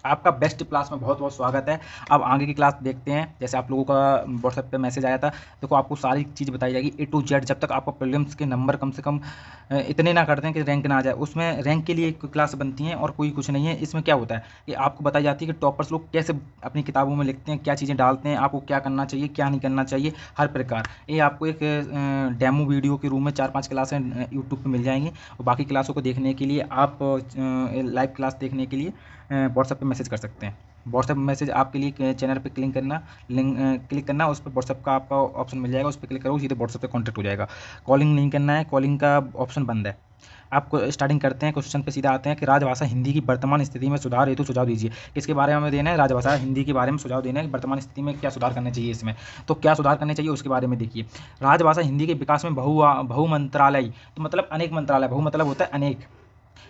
आपका best class में बहुत बहुत स्वागत है। अब आगे की क्लास देखते हैं। जैसे आप लोगों का व्हाट्सएप पे मैसेज आया था, देखो आपको सारी चीज़ बताई जाएगी ए टू जेड। जब तक आपका प्रीलिम्स के नंबर कम से कम इतने ना कर दें कि रैंक ना आ जाए, उसमें रैंक के लिए एक क्लास बनती है और कोई कुछ नहीं है। इसमें क्या होता है कि आपको बताई जाती है कि टॉपर्स लोग कैसे अपनी किताबों में लिखते हैं, क्या चीज़ें डालते हैं, आपको क्या करना चाहिए क्या नहीं करना चाहिए, हर प्रकार। ये आपको एक डेमो वीडियो के रूप में 4-5 क्लासें यूट्यूब पे मिल जाएंगी। और बाकी क्लासों को देखने के लिए आप लाइव क्लास देखने के लिए व्हाट्सएप पे मैसेज कर सकते हैं। व्हाट्सएप मैसेज आपके लिए चैनल पे क्लिक करना, लिंक क्लिक करना, उस पर व्हाट्सएप का आपका ऑप्शन मिल जाएगा, उस पर क्लिक करोगे सीधे व्हाट्सएप पे कॉन्टैक्ट हो जाएगा। कॉलिंग नहीं करना है, कॉलिंग का ऑप्शन बंद है। आपको स्टार्टिंग करते हैं, क्वेश्चन पे सीधा आते हैं कि राजभाषा हिंदी की वर्तमान स्थिति में सुधार हेतु सुझाव दीजिए। किसके बारे में हमें देना है? राजभाषा हिंदी के बारे में सुझाव देना है कि वर्तमान स्थिति में क्या सुधार करने चाहिए इसमें। तो क्या सुधार करने चाहिए उसके बारे में देखिए। राजभाषा हिंदी के विकास में बहु मंत्रालय, तो मतलब अनेक मंत्रालय, बहु मतलब होता है अनेक,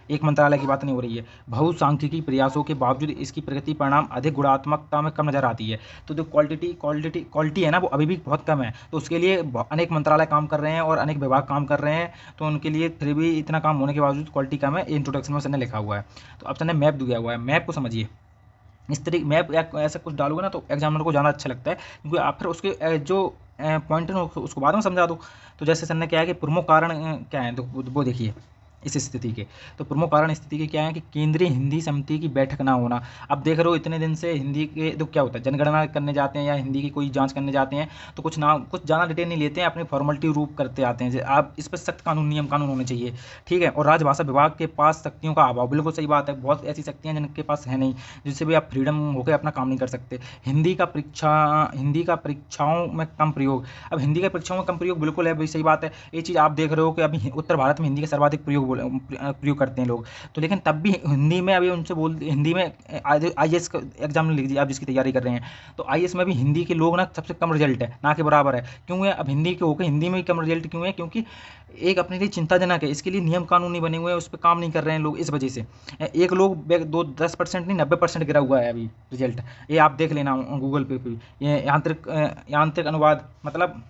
एक मंत्रालय की बात नहीं हो रही है। बहुसांख्यिकी प्रयासों के बावजूद इसकी प्रगति परिणाम अधिक गुणात्मकता में कम नजर आती है। तो जो क्वालिटी है ना, वो अभी भी बहुत कम है। तो उसके लिए अनेक मंत्रालय काम कर रहे हैं और अनेक विभाग काम कर रहे हैं। तो उनके लिए फिर भी इतना काम होने के बावजूद क्वालिटी कम है। इंट्रोडक्शन में उसने लिखा हुआ है। तो ऑप्शन ने मैप दिया हुआ है, मैप को समझिए। इस तरीके मैप या ऐसा कुछ डालोगे ना तो एग्जामिनर को ज़्यादा अच्छा लगता है, क्योंकि आप फिर उसके जो पॉइंट है ना उसको बाद में समझा दो। तो जैसे सर ने क्या है कि प्रमुख कारण क्या है, तो वो देखिए इस स्थिति के। तो प्रमुख कारण स्थिति के क्या है कि केंद्रीय हिंदी समिति की बैठक ना होना। अब देख रहे हो इतने दिन से हिंदी के तो क्या होता है, जनगणना करने जाते हैं या हिंदी की कोई जांच करने जाते हैं तो कुछ ज़्यादा डिटेल नहीं लेते हैं, अपनी फॉर्मेलिटी रूप करते आते हैं। आप इस पर सख्त कानून नियम कानून होने चाहिए, ठीक है। और राजभाषा विभाग के पास शक्तियों का अभाव, बिल्कुल सही बात है। बहुत ऐसी शक्तियाँ जिनके पास है नहीं, जिससे भी आप फ्रीडम होकर अपना काम नहीं कर सकते। हिंदी का परीक्षाओं में कम प्रयोग। अब हिंदी का परीक्षाओं में कम प्रयोग बिल्कुल है भाई, सही बात है। ये चीज़ आप देख रहे हो कि अभी उत्तर भारत में हिंदी का सर्वाधिक प्रयोग करते हैं लोग। तो लेकिन तब भी हिंदी में अभी उनसे बोल हिंदी में आईएएस का एग्जाम लिख दीजिए आप, जिसकी तैयारी कर रहे हैं। तो आईएएस में भी हिंदी के लोग ना सबसे कम रिजल्ट है, ना के बराबर है। क्यों है? अब हिंदी के होकर हिंदी में ही कम रिजल्ट क्यों है? क्योंकि एक अपने लिए चिंताजनक है, इसके लिए नियम कानून नहीं बने हुए हैं, उस पर काम नहीं कर रहे हैं लोग, इस वजह से। एक लोग 10% नहीं 90% गिरा हुआ है अभी रिजल्ट। ये आप देख लेना गूगल पे भी। ये यांत्रिक अनुवाद, मतलब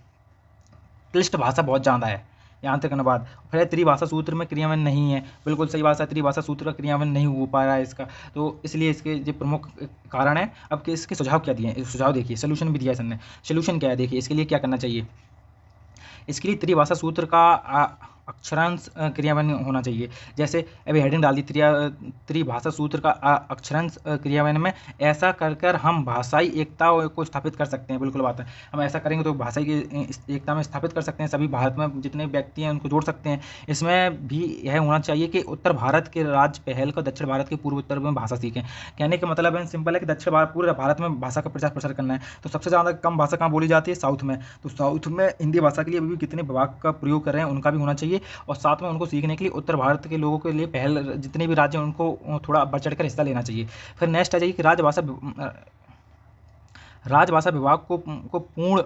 क्लिष्ट भाषा बहुत ज़्यादा है। यांत्रिक अनुवाद, फिर त्रिभाषा सूत्र में क्रियान्वयन नहीं है, बिल्कुल सही बात है, त्रिभाषा सूत्र का क्रियान्वयन नहीं हो पा रहा है इसका। तो इसलिए इसके जो प्रमुख कारण है। अब इसके सुझाव क्या दिए हैं, सुझाव देखिए, सोल्यूशन भी दिया है सर ने। सोल्यूशन क्या है देखिए, इसके लिए क्या करना चाहिए। इसके लिए त्रिभाषा सूत्र का अक्षरांश क्रियान्वयन होना चाहिए। जैसे अभी हेडिंग डाल दी, त्रिभाषा सूत्र का अक्षरांश क्रियान्वयन में ऐसा कर कर हम भाषाई एकता को स्थापित कर सकते हैं। बिल्कुल बात है, हम ऐसा करेंगे तो भाषाई की एकता में स्थापित कर सकते हैं, सभी भारत में जितने व्यक्ति हैं उनको जोड़ सकते हैं। इसमें भी यह होना चाहिए कि उत्तर भारत के राज्य पहल को दक्षिण भारत के पूर्व उत्तर में भाषा सीखें। कहने का मतलब है सिंपल है कि दक्षिण भारत पूरे भारत में भाषा का प्रचार प्रसार करना है। तो सबसे ज़्यादा कम भाषा कहाँ बोली जाती है? साउथ में। तो साउथ में हिंदी भाषा के लिए अभी भी कितने विभाग का प्रयोग कर रहे हैं, उनका भी होना चाहिए। और साथ में उनको सीखने के लिए उत्तर भारत के लोगों के लिए पहल, जितने भी राज्य हैं उनको थोड़ा बढ़ चढ़ कर हिस्सा लेना चाहिए। फिर नेक्स्ट आ जाइए कि राजभाषा विभाग को पूर्ण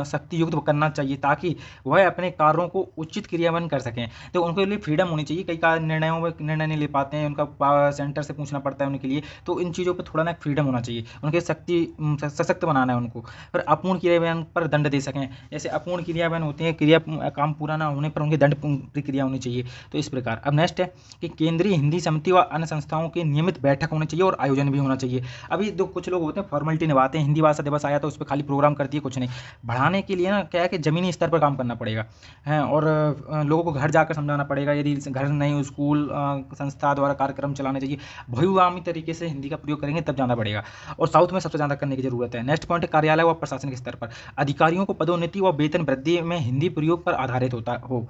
शक्ति युक्त करना चाहिए, ताकि वह अपने कार्यों को उचित क्रियान्वयन कर सकें। तो उनके लिए फ्रीडम होनी चाहिए, कई कार्य निर्णयों में निर्णय नहीं ले पाते हैं, उनका सेंटर से पूछना पड़ता है उनके लिए। तो इन चीज़ों पर थोड़ा ना फ्रीडम होना चाहिए, उनके शक्ति सशक्त बनाना है उनको। फिर अपूर्ण क्रियान्वयन पर दंड दे सकें। जैसे अपूर्ण क्रियान्वयन होते हैं, काम पूरा ना होने पर उनकी दंड प्रक्रिया होनी चाहिए। तो इस प्रकार अब नेक्स्ट है कि केंद्रीय हिंदी समिति व अन्य संस्थाओं की नियमित बैठक होनी चाहिए और आयोजन भी होना चाहिए। अभी जो कुछ लोग होते हैं फॉर्मेलिटी निभाते हैं, हिंदी भाषा दिवस आया तो उस पर खाली प्रोग्राम कर दिए, कुछ नहीं। बढ़ाने के लिए ना क्या है कि ज़मीनी स्तर पर काम करना पड़ेगा है, और लोगों को घर जाकर समझाना पड़ेगा। यदि घर नहीं, स्कूल संस्था द्वारा कार्यक्रम चलाने चाहिए, बहुआयामी तरीके से हिंदी का प्रयोग करेंगे तब जाना पड़ेगा। और साउथ में सबसे ज़्यादा करने की जरूरत है। नेक्स्ट पॉइंट है कार्यालय व प्रशासनिक स्तर पर अधिकारियों को पदोन्नति व वेतन वृद्धि में हिंदी प्रयोग पर आधारित होता हो।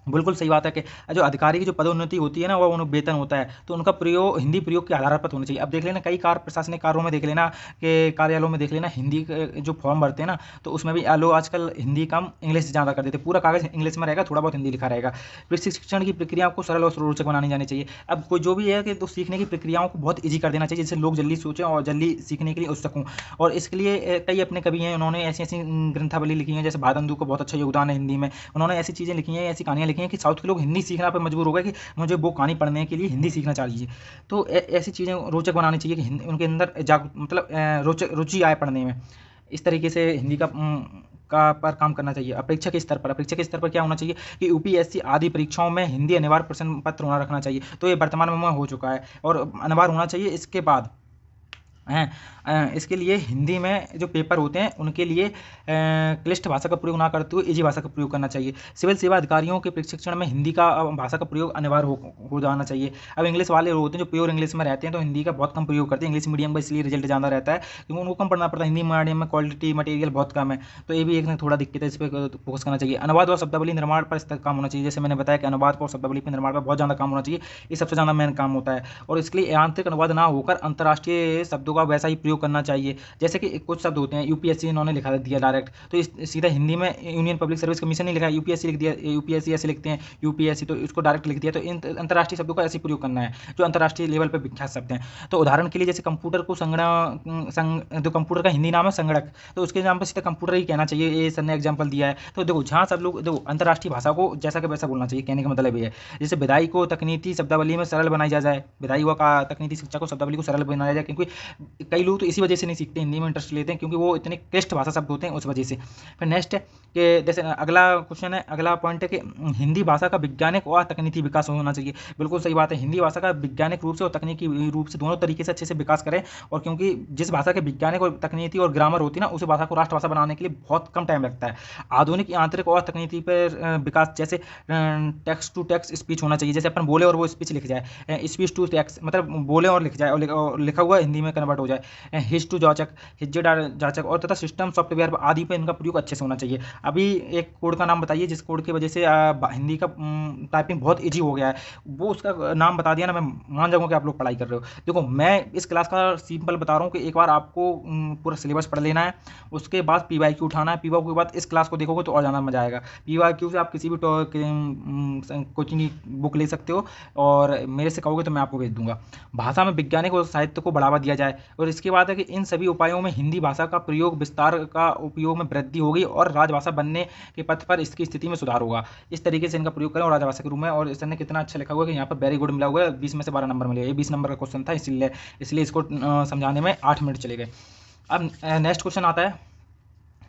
बिल्कुल सही बात है कि जो अधिकारी की जो पदोन्नति होती है ना, वो उन्हें वेतन होता है, तो उनका प्रयोग हिंदी प्रयोग के आधार पर होना चाहिए। अब देख लेना कई प्रशासनिक कार्यों में देख लेना कि कार्यालयों में देख लेना हिंदी के जो फॉर्म भरते हैं ना, तो उसमें भी लोग आजकल हिंदी कम इंग्लिश ज़्यादा कर देते हैं। पूरा कागज़ इंग्लिश में रहेगा, थोड़ा बहुत हिंदी लिखा रहेगा। प्रशिक्षण की प्रक्रिया को सरल और रोचक बनानी जानी चाहिए। अब कोई जो भी है कि तो सीखने की प्रक्रियाओं को बहुत ईजी कर देना चाहिए, जिससे लोग जल्दी सोचें और जल्दी सीखने के लिए उत्सुक हों। और इसके लिए कई अपने कवि हैं, उन्होंने ऐसी ऐसी ग्रंथावली लिखी है। जैसे भारतेंदु का बहुत अच्छा योगदान है हिंदी में। उन्होंने ऐसी चीज़ें लिखी हैं, ऐसी कहानियाँ लिखी हैं कि साउथ के लोग हिंदी सीखना पे मजबूर हो गए कि मुझे वो कहानी पढ़ने के लिए हिंदी सीखना चाहिए। तो ऐसी चीज़ें रोचक बनानी चाहिए कि उनके अंदर मतलब रोचक रुचि आए पढ़ने में। इस तरीके से हिंदी का पर काम करना चाहिए। अपेक्षा के स्तर पर क्या होना चाहिए कि यूपीएससी आदि परीक्षाओं में हिंदी अनिवार्य प्रश्न पत्र होना रखना चाहिए। तो ये वर्तमान में हो चुका है और अनिवार्य होना चाहिए। इसके बाद हैं। इसके लिए हिंदी में जो पेपर होते हैं उनके लिए क्लिष्ट भाषा का प्रयोग ना करते हुए इजी भाषा का प्रयोग करना चाहिए। सिविल सेवा अधिकारियों के प्रशिक्षण में हिंदी का भाषा का प्रयोग अनिवार्य हो जाना चाहिए। अब इंग्लिश वाले लोग होते हैं जो प्योर इंग्लिश में रहते हैं तो हिंदी का बहुत कम प्रयोग करते हैं। इंग्लिश मीडियम का इसलिए रिजल्ट ज़्यादा रहता है क्योंकि उनको कम पढ़ना पड़ता है। हिंदी मीडियम में क्वालिटी मटेरियल बहुत कम है, तो ये भी एक थोड़ा दिक्कत है, इस पर फोकस करना चाहिए। अनुवाद और शब्दावली निर्माण पर इस तक काम होना चाहिए। जैसे मैंने बताया कि अनुवाद और शब्दावली पर निर्माण पर बहुत ज़्यादा काम होना चाहिए, ये सबसे ज़्यादा मेन काम होता है। और इसके लिए आंतरिक अनुवाद ना होकर अंतर्राष्ट्रीय शब्दों का वैसा ही प्रयोग करना चाहिए। जैसे कि कुछ शब्द होते हैं यूपीएससी इन्होंने लिखा दिया डायरेक्ट, तो सीधा हिंदी में यूनियन पब्लिक सर्विस कमीशन नहीं लिखा, यूपीएससी लिख दिया, यूपीएससी ऐसे लिखते हैं यूपीएससी, तो इसको डायरेक्ट लिख दिया। तो इन अंतर्राष्ट्रीय शब्दों का ऐसे प्रयोग करना है जो अंतर्राष्ट्रीय लेवल पर विख्यात शब्द हैं। तो उदाहरण के लिए जैसे कंप्यूटर को जो कंप्यूटर का हिंदी नाम है संगणक, तो उसके नाम पर सीधा कंप्यूटर ही कहना चाहिए। ये सर ने एग्जाम्पल दिया है। तो देखो जहाँ सब लोग देखो अंतर्राष्ट्रीय भाषा को जैसा कि वैसा बोलना चाहिए, कहने का मतलब ये है। जैसे विधायी को तकनीकी शब्दावली में सरल बनाई जाए, विधायी का तकनीकी शिक्षा को शब्दावली को सरल बनाया जाए, क्योंकि कई लोग तो इसी वजह से नहीं सीखते, हिंदी में इंटरेस्ट लेते हैं क्योंकि वो इतने क्लिष्ट भाषा शब्द होते हैं उस वजह से। फिर नेक्स्ट है कि जैसे अगला क्वेश्चन है, अगला पॉइंट है कि हिंदी भाषा का वैज्ञानिक और तकनीकी विकास होना चाहिए। बिल्कुल सही बात है, हिंदी भाषा का वैज्ञानिक रूप से और तकनीकी रूप से दोनों तरीके से अच्छे से विकास करें। और क्योंकि जिस भाषा के वैज्ञानिक और तकनीकी और ग्रामर होती है ना, उस भाषा को राष्ट्रभाषा बनाने के लिए बहुत कम टाइम लगता है। आधुनिक आंतरिक और तकनीकी पर विकास, जैसे टेक्स्ट टू टेक्स्ट स्पीच होना चाहिए। जैसे अपन बोले और वो स्पीच लिख जाए, स्पीच टू टेक्स्ट मतलब बोले और लिख जाए और लिखा हुआ हिंदी में कन्वर्ट हो जाए। हिज टू जाचक, हिज्जे जाचक और तथा सिस्टम सॉफ्टवेयर आदि पे इनका प्रयोग अच्छे से होना चाहिए। अभी एक कोड का नाम बताइए जिस कोड की वजह से हिंदी का टाइपिंग बहुत ईजी हो गया है, वो उसका नाम बता दिया ना, मैं मान जाऊँगा कि आप लोग पढ़ाई कर रहे हो। देखो मैं इस क्लास का सिंपल बता रहा हूँ कि एक बार आपको पूरा सिलेबस पढ़ लेना है, उसके बाद पीवाईक्यू उठाना है। पीवाईक्यू के बाद इस क्लास को देखोगे तो और ज़्यादा मजा आएगा। पीवाईक्यू से आप किसी भी कोचिंग की बुक ले सकते हो और मेरे से कहोगे तो मैं आपको भेज दूंगा। भाषा में वैज्ञानिक और साहित्य को बढ़ावा दिया जाए। और इसके बाद है कि इन सभी उपायों में हिंदी भाषा का प्रयोग विस्तार का उपयोग में वृद्धि होगी और राजभाषा बनने के पथ पर इसकी स्थिति में सुधार होगा। इस तरीके से इनका प्रयोग करें और राजभाषा के रूप में। और इसने कितना अच्छा लिखा हुआ है कि यहाँ पर वेरी गुड मिला हुआ है, 20 में से 12 नंबर मिले। ये 20 नंबर का क्वेश्चन था, इसलिए इसको समझाने में 8 मिनट चले गए। अब नेक्स्ट क्वेश्चन आता है,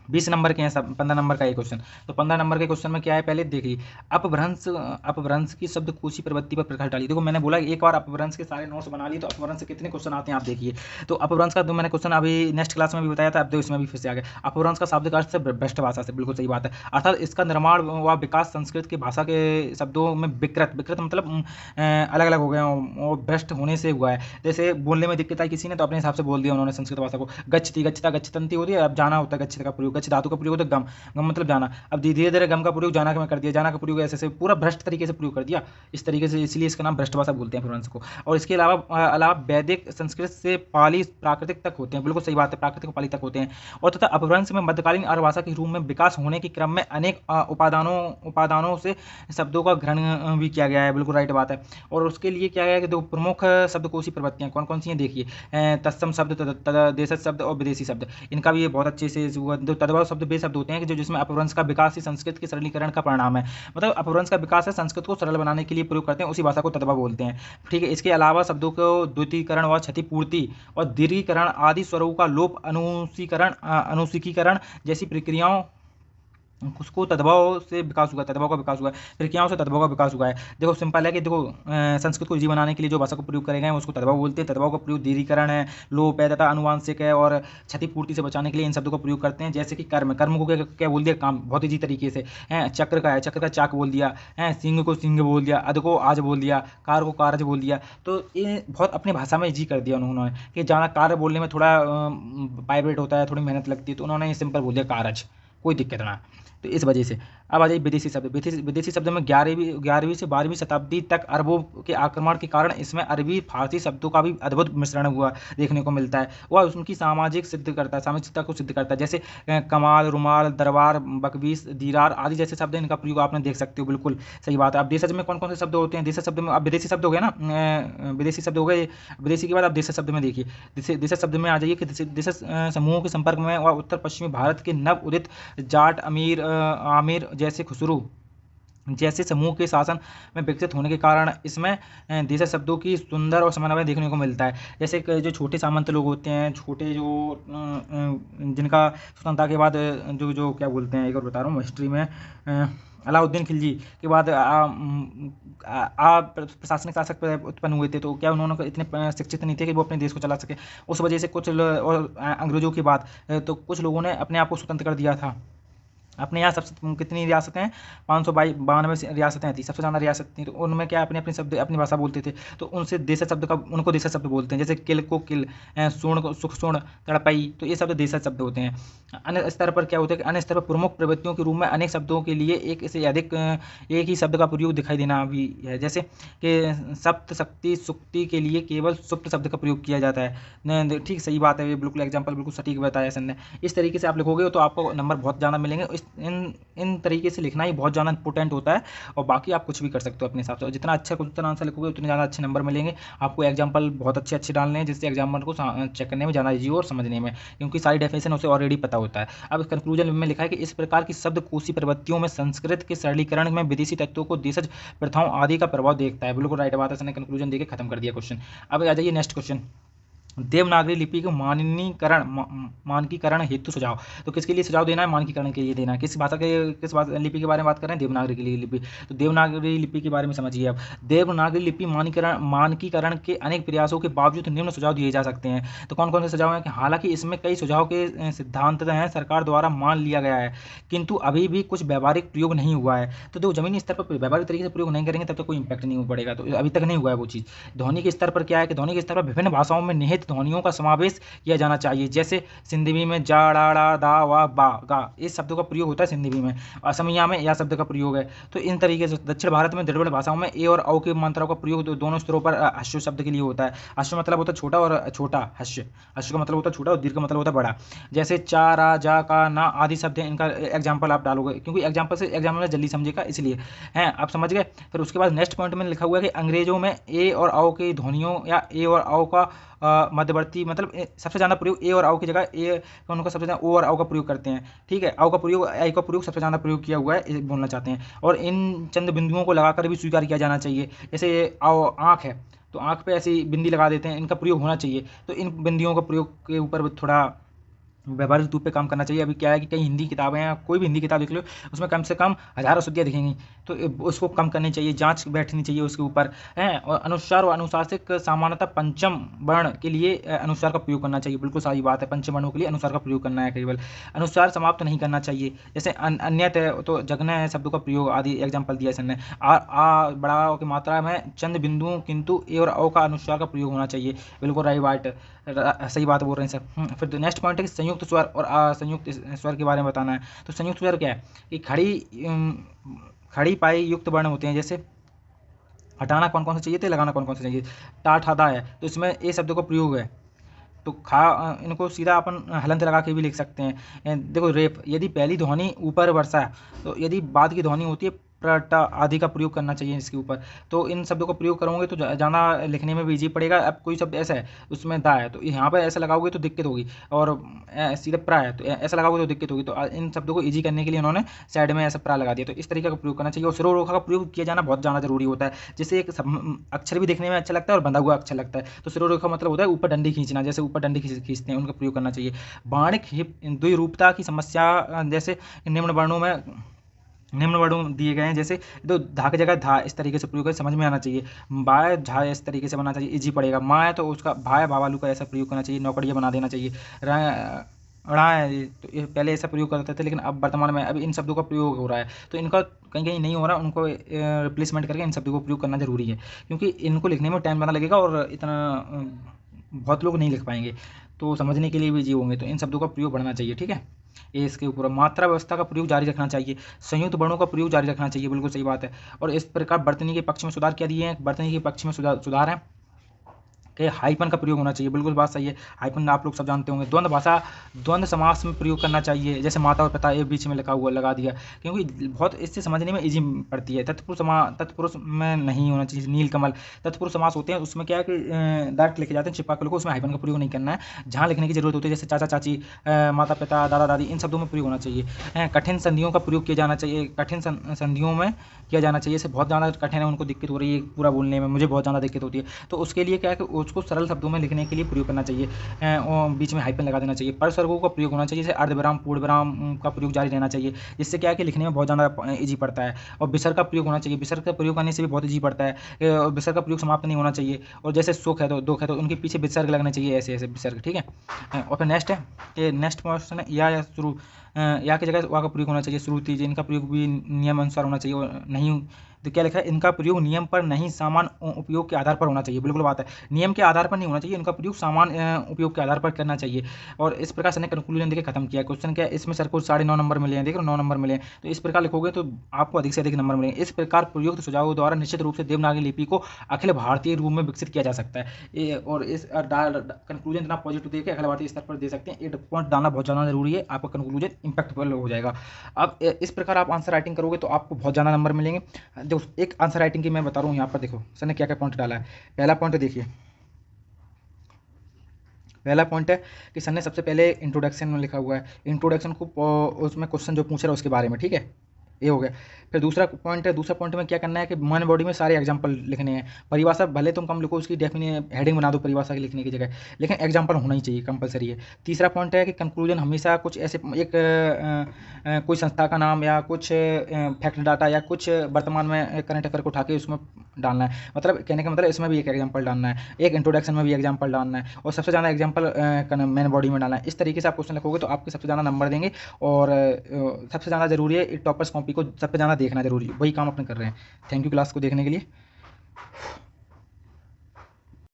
20 नंबर के हैं सब, 15 नंबर का ये क्वेश्चन। तो 15 नंबर के क्वेश्चन में क्या है पहले देखिए, अपभ्रंश की शब्दकोशी प्रवृत्ति पर प्रकाश डालिए। देखो मैंने बोला एक बार अपभ्रंश के सारे नोट्स बना लिए तो अपभ्रंश से कितने क्वेश्चन आते हैं आप देखिए। तो अपभ्रंश का तो मैंने क्वेश्चन अभी नेक्स्ट क्लास में भी बताया था, अब तो इसमें भी फिर से आ गया। अपभ्रंश का शाब्दिक अर्थ से भ्रष्ट भाषा से, बिल्कुल सही बात है। अर्थात इसका निर्माण व विकास संस्कृत की भाषा के शब्दों में विकृत मतलब अलग अलग हो गए और भ्रष्ट होने से हुआ है। जैसे बोलने में दिक्कत आई किसी ने तो अपने हिसाब से बोल दिया उन्होंने संस्कृत भाषा को। गच्छति, गच्छता, गच्छतंती होती है, अब जाना होता है गच्छत का प्रयोग, गच्छ धातु का प्रयोग होता है गम, गम मतलब जाना। अब धीरे धीरे गम का प्रयोग जाना में कर दिया, जाना का प्रयोग ऐसे पूरा भ्रष्ट तरीके से प्रयोग कर दिया इस तरीके से, इसलिए इसका नाम भ्रष्ट भाषा बोलते हैं अपभ्रंश को। और इसके अलावा वैदिक संस्कृत से पाली प्राकृतिक तक होते हैं, बिल्कुल सही बात है, प्राकृतिक और पाली तक होते हैं। और तथा अपभ्रंश में मध्यकालीन आर्य भाषा के रूप में विकास होने के क्रम में अनेक उपादानों से शब्दों का ग्रहण भी किया गया है, बिल्कुल राइट बात है। और उसके लिए क्या है कि दो प्रमुख शब्दकोशी प्रवृत्तियां कौन कौन सी हैं देखिए, तत्सम शब्द, देशज शब्द और विदेशी शब्द, इनका भी ये बहुत अच्छे से तद्भव शब्द वे शब्द होते हैं कि जिसमें अपभ्रंश का विकास ही संस्कृत के सरलीकरण का परिणाम है। मतलब अपभ्रंश का विकास है संस्कृत को सरल बनाने के लिए प्रयोग करते हैं, उसी भाषा को तद्भव बोलते हैं, ठीक है। इसके अलावा शब्दों को द्वितीकरण व क्षतिपूर्ति और दीर्घीकरण आदि स्वरों का लोप, अनुसिकीकरण जैसी प्रक्रियाओं उसको तद्भव से विकास हुआ, तद्भव का विकास हुआ है, प्रक्रियाओं से तद्भव का विकास हुआ है। देखो सिंपल है कि देखो संस्कृत को इजी बनाने के लिए जो भाषा को प्रयोग करे गए हैं उसको तद्भव बोलते हैं। तद्भव का प्रयोग दीर्घीकरण है, लोप है तथा अनुवांशिक है और क्षतिपूर्ति से बचाने के लिए इन शब्दों का प्रयोग करते हैं। जैसे कि कर्म को क्या बोल दिया, काम, बहुत ईजी तरीके से है। चक्र का है, चक्र का चाक बोल दिया है, सिंह को सिंह बोल दिया, अध को आज बोल दिया, कार को कारज बोल दिया। तो ये बहुत अपनी भाषा में ईजी कर दिया उन्होंने कि ज़्यादा कार्य बोलने में थोड़ा वाइब्रेट होता है, थोड़ी मेहनत लगती है, तो उन्होंने सिंपल बोल दिया कारज, कोई दिक्कत ना। तो इस वजह से अब आ जाइए विदेशी शब्द। विदेशी शब्द में 11वीं से 12वीं शताब्दी तक अरबों के आक्रमण के कारण इसमें अरबी फारसी शब्दों का भी अद्भुत मिश्रण हुआ देखने को मिलता है। वह उनकी सामाजिकता को सिद्ध करता है। जैसे कमाल, रुमाल, दरबार, बकवीस, दीरार आदि जैसे शब्द इनका प्रयोग आपने देख सकते हो, बिल्कुल सही बात है। अब देशज में कौन कौन से शब्द होते हैं, देशज शब्द में अब विदेशी शब्द हो गए ना, विदेशी शब्द हो गए, विदेशी के बाद आप देशज शब्द में देखिए, देशज शब्द में आ जाइए कि देशज समूहों के संपर्क में व उत्तर पश्चिमी भारत के नव उदित जाट, आमिर जैसे खुसरू जैसे समूह के शासन में विकसित होने के कारण इसमें देशज शब्दों की सुंदर और समन्वय देखने को मिलता है। जैसे जो छोटे सामंत लोग होते हैं, छोटे जो जिनका स्वतंत्रता के बाद जो जो क्या बोलते हैं, एक और बता रहा हूँ हिस्ट्री में, अलाउद्दीन खिलजी के बाद प्रशासनिक शासक उत्पन्न हुए थे, तो क्या उन्होंने इतने शिक्षित नहीं थे कि वो अपने देश को चला सके। उस वजह से कुछ और अंग्रेजों के बाद तो कुछ लोगों ने अपने आप को स्वतंत्र कर दिया था। अपने यहाँ सबसे कितनी रियासतें हैं, 592 रियासतें थी, सबसे ज़्यादा रियासत थी, तो उनमें क्या अपने अपने शब्द अपनी भाषा बोलते थे, तो उनसे देशज शब्द का उनको देशज शब्द बोलते हैं। जैसे किल को किल, सूर्ण को सुख सूर्ण, तड़पई, तो ये शब्द देशज शब्द होते हैं। अन्य स्तर पर क्या होता है कि अन्य स्तर पर प्रमुख प्रवृत्तियों के रूप में अनेक शब्दों के लिए एक से अधिक एक ही शब्द का प्रयोग दिखाई देना भी है। जैसे कि सप्त शक्ति सुक्ति के लिए केवल सुप्त शब्द का प्रयोग किया जाता है। ठीक, सही बात है, ये बिल्कुल एग्जाम्पल बिल्कुल सटीक बताया सर ने। इस तरीके से आप लिखोगे तो आपको नंबर बहुत ज़्यादा मिलेंगे। इन तरीके से लिखना ही बहुत ज़्यादा इंपॉर्टेंट होता है, और बाकी आप कुछ भी कर सकते हो अपने हिसाब से, और जितना अच्छा क्वेश्चन आंसर लिखोगे उतने ज़्यादा अच्छे नंबर मिलेंगे। आपको एग्जाम्पल बहुत अच्छे अच्छे डालने हैं, जिससे एग्जाम्पल को चेक करने में ज़्यादा ईजी हो और समझने में, क्योंकि सारी डेफिनेशन उसे ऑलरेडी पता होता है। अब कंक्लूजन में लिखा है कि इस प्रकार की शब्दकोशी प्रवृत्तियों में संस्कृत के सरलीकरण में विदेशी तत्वों को देशज प्रथाओं आदि का प्रभाव देखता है। बिल्कुल राइट बात है, इसने कंक्लूजन देके खत्म कर दिया क्वेश्चन। अब आ जाइए नेक्स्ट क्वेश्चन, देवनागरी लिपि के मानकीकरण हेतु सुझाव। तो किसके लिए सुझाव देना है? मानकीकरण के लिए देना है। किस भाषा के किस भाषा लिपि के बारे में बात कर रहे हैं? देवनागरी की लिपि। तो देवनागरी लिपि के बारे में समझिए। अब देवनागरी लिपि मानकीकरण के अनेक प्रयासों के बावजूद निम्न सुझाव दिए जा सकते हैं। तो कौन कौन से सुझाव हैं? कि हालांकि इसमें कई सुझाव के सिद्धांत हैं सरकार द्वारा मान लिया गया है, किंतु अभी भी कुछ व्यावहारिक प्रयोग नहीं हुआ है। तो जो जमीनी स्तर पर व्यावहारिक तरीके से प्रयोग नहीं करेंगे तब तक कोई इंपैक्ट नहीं पड़ेगा। तो अभी तक नहीं हुआ है वो चीज़। ध्वनि के स्तर पर क्या है कि ध्वनि के स्तर पर विभिन्न भाषाओं में निहित ध्वनियों का समावेश किया जाना चाहिए। जैसे सिंधी में जा ड़ा ड़ा दा वा बा गा, इस शब्दों का प्रयोग होता है सिंधी में। असमिया में या शब्द का प्रयोग है। तो इन तरीके से दक्षिण भारत में द्रविड़ भाषाओं में ए और औ की मात्राओं का प्रयोग दोनों स्तरों पर हश्य शब्द के लिए होता है। हश्य मतलब होता है छोटा, और छोटा हश्य, हश्य का मतलब होता है छोटा और दीर्घ का मतलब होता है बड़ा। जैसे चा रा जा का ना आदि शब्द हैं, इनका एग्जाम्पल आप डालोगे, क्योंकि एग्जाम्पल में जल्दी समझेगा इसलिए हैं। आप समझ गए। फिर उसके बाद नेक्स्ट पॉइंट में लिखा हुआ है कि अंग्रेजों में ए और औ की ध्वनियों या ए और औ का मध्यवर्ती मतलब सबसे ज़्यादा प्रयोग ए और आओ की जगह ए उनका सबसे ज़्यादा ओ और आओ का प्रयोग करते हैं। ठीक है, आओ का प्रयोग आई का प्रयोग सबसे ज़्यादा प्रयोग किया हुआ है, बोलना चाहते हैं। और इन चंद बिंदुओं को लगाकर भी स्वीकार किया जाना चाहिए। जैसे आओ आँख है, तो आँख पे ऐसी बिंदी लगा देते हैं, इनका प्रयोग होना चाहिए। तो इन बिंदियों का प्रयोग के ऊपर थोड़ा व्यावहारिक रूप पे काम करना चाहिए। अभी क्या है कि कई हिंदी किताबें हैं, कोई भी हिंदी किताब देख लो, उसमें कम से कम हज़ारों शुद्धियाँ दिखेंगी, तो उसको कम करनी चाहिए, जांच बैठनी चाहिए उसके ऊपर है। और अनुस्वार और अनुशासिक सामान्यतः पंचम वर्ण के लिए अनुस्वार का प्रयोग करना चाहिए। बिल्कुल सारी बात है, पंचम वर्णों के लिए अनुस्वार का प्रयोग करना है केवल, अनुस्वार समाप्त नहीं करना चाहिए। जैसे अन्यतः तो जगना है शब्दों का प्रयोग आदि एग्जाम्पल दिया इसने। आ बड़ा की मात्रा में चंद बिंदुओं किंतु ए और औ का अनुस्वार का प्रयोग होना चाहिए। बिल्कुल राइट बात, सही बात बोल रहे हैं सर। फिर नेक्स्ट पॉइंट है कि संयुक्त स्वर और संयुक्त स्वर के बारे में बताना है। तो संयुक्त स्वर क्या है कि खड़ी पाई युक्त वर्ण होते हैं। जैसे हटाना कौन कौन से चाहिए थे, लगाना कौन कौन से चाहिए। टा ठादा है, तो इसमें ए शब्दों का प्रयोग है। तो इनको सीधा अपन हलंत लगा के भी लिख सकते हैं। देखो रेप, यदि पहली ध्वनि ऊपर वर्षा है, तो यदि बाद की ध्वनि होती है प्रटा आदि का प्रयोग करना चाहिए इसके ऊपर। तो इन शब्दों का प्रयोग करोगे तो ज़्यादा लिखने में भी ईजी पड़ेगा। अब कोई शब्द ऐसा है उसमें दा है, तो यहाँ पर ऐसा लगाओगे तो दिक्कत होगी, और सीधा प्रा है तो ऐसा लगाओगे तो दिक्कत होगी। तो इन शब्दों को ईजी करने के लिए उन्होंने साइड में ऐसा प्रा लगा दिया। तो इस तरीके का प्रयोग करना चाहिए। और सिरो रेखा का प्रयोग किया जाना बहुत ज़्यादा जरूरी होता है, जिससे एक अक्षर भी देखने में अच्छा लगता है और बंधा हुआ अच्छा लगता है। तो सिरो रेखा मतलब होता है ऊपर डंडी खींचना, जैसे ऊपर डंडी खींचते हैं, उनका प्रयोग करना चाहिए। बाणिक द्विरूपता की समस्या, जैसे निम्न वर्णों दिए गए हैं, जैसे तो धा की जगह धा इस तरीके से प्रयोग कर समझ में आना चाहिए। बाय झा इस तरीके से बनना चाहिए, इजी पड़ेगा। माँ है तो उसका भाई भावालू का ऐसा प्रयोग करना चाहिए, नौकड़िया बना देना चाहिए। ड़ा है तो ये पहले ऐसा प्रयोग करते थे, लेकिन अब वर्तमान में अब इन शब्दों का प्रयोग हो रहा है, तो इनका कहीं कहीं नहीं हो रहा, उनको रिप्लेसमेंट करके इन शब्दों को प्रयोग करना जरूरी है, क्योंकि इनको लिखने में टाइम ज़्यादा लगेगा और इतना बहुत लोग नहीं लिख पाएंगे, तो समझने के लिए भी जी होंगे। तो इन शब्दों का प्रयोग बढ़ना चाहिए। ठीक है, ये इसके ऊपर मात्रा व्यवस्था का प्रयोग जारी रखना चाहिए, संयुक्त वर्णों का प्रयोग जारी रखना चाहिए। बिल्कुल सही बात है। और इस प्रकार वर्तनी के पक्ष में सुधार क्या दिए हैं? वर्तनी के पक्ष में सुधार है कि हाइपन का प्रयोग होना चाहिए, बिल्कुल बात सही है। हाइपन आप लोग सब जानते होंगे। द्वंद्व भाषा द्वंद्व समास में प्रयोग करना चाहिए, जैसे माता और पिता ये बीच में लिखा हुआ लगा दिया, क्योंकि बहुत इससे समझने में ईजी पड़ती है। तत्पुरुष में नहीं होना चाहिए। नीलकमल तत्पुरुष समास होते हैं, उसमें क्या है कि डायरेक्ट लिखे जाते हैं छिपा कर, उसमें हाइपन का प्रयोग नहीं करना है। जहाँ लिखने की जरूरत होती है, जैसे चाचा चाची, माता पिता, दादा दादी, इन शब्दों में प्रयोग होना चाहिए। कठिन संधियों का प्रयोग किया जाना चाहिए, कठिन संधियों में किया जाना चाहिए। जैसे बहुत ज़्यादा कठिन है, उनको दिक्कत हो रही है पूरा बोलने में, मुझे बहुत ज़्यादा दिक्कत होती है, तो उसके लिए क्या है कि उसको सरल शब्दों में लिखने के लिए प्रयोग करना चाहिए। बीच में हाइपन लगा देना चाहिए। परस्वर्गों का प्रयोग होना चाहिए, जैसे अर्धविराम, पूर्णविराम का प्रयोग जारी रहना चाहिए, जिससे क्या है कि लिखने में बहुत ज़्यादा ईजी पड़ता है। और विसर्ग का प्रयोग होना चाहिए, विसर्ग का प्रयोग करने से भी बहुत ईजी पड़ता है। और विसर्ग का प्रयोग समाप्त नहीं होना चाहिए। और जैसे सुख है तो दुख है तो उनके पीछे विसर्ग लगना चाहिए, ऐसे ऐसे विसर्ग, ठीक है। और फिर नेक्स्ट है कि नेक्स्ट क्वेश्चन है या शुरू, या की जगह वा का प्रयोग होना चाहिए। श्रुति, जिनका प्रयोग भी नियम अनुसार होना चाहिए। और नहीं तो क्या लिखा है, इनका प्रयोग नियम पर नहीं समान उपयोग के आधार पर होना चाहिए, बिल्कुल बात है। नियम के आधार पर नहीं होना चाहिए, इनका प्रयोग समान उपयोग के आधार पर करना चाहिए। और इस प्रकार सर ने कंक्लूजन देके खत्म किया। क्वेश्चन क्या है, इसमें सर को 9.5 नंबर मिले हैं, देखो 9 नंबर मिले हैं, तो इस प्रकार लिखोगे तो आपको अधिक से अधिक नंबर मिलेंगे। इस प्रकार प्रयुक्त सुझावों द्वारा निश्चित रूप से देवनागरी लिपि को अखिल भारतीय रूप में विकसित किया जा सकता है। और इस कंक्लूजन इतना पॉजिटिव देके अखिल भारतीय स्तर पर दे सकते हैं। 8 पॉइंट डालना बहुत ज़्यादा जरूरी है, आपका कंक्लूजन इम्पैक्टफुल हो जाएगा। अब इस प्रकार आप आंसर राइटिंग करोगे तो आपको बहुत ज़्यादा नंबर मिलेंगे। देखो एक आंसर राइटिंग की मैं बता रहा हूँ यहाँ पर, देखो सर ने क्या क्या पॉइंट डाला है। पहला पॉइंट देखिए, पहला पॉइंट है कि सर ने सबसे पहले इंट्रोडक्शन में लिखा हुआ है, इंट्रोडक्शन को उसमें क्वेश्चन जो पूछ रहा है उसके बारे में, ठीक है, ये हो गया। फिर दूसरा पॉइंट है, दूसरा पॉइंट में क्या करना है कि मन बॉडी में सारे एग्जांपल लिखने हैं। परिभाषा भले तुम कम लिखो, उसकी हेडिंग बना दो परिभाषा की लिखने की जगह, लेकिन एग्जांपल होना ही चाहिए, कंपलसरी है। तीसरा पॉइंट है कि कंक्लूजन हमेशा कुछ ऐसे एक कोई संस्था का नाम या कुछ फैक्ट डाटा या कुछ वर्तमान में करंट अफेयर को उठा के उसमें डालना है। मतलब कहने का मतलब इसमें भी एक एग्जाम्पल डालना है, एक इंट्रोडक्शन में भी एग्जाम्पल डालना है, और सबसे ज़्यादा एग्जाम्पल मेन बॉडी में डालना है। इस तरीके से आप क्वेश्चन लिखोगे तो आपके सबसे ज़्यादा नंबर देंगे। और सबसे ज़्यादा जरूरी है टॉपर्स कॉपी को सबसे ज़्यादा देखना जरूरी है, वही काम अपने कर रहे हैं। थैंक यू क्लास को देखने के लिए।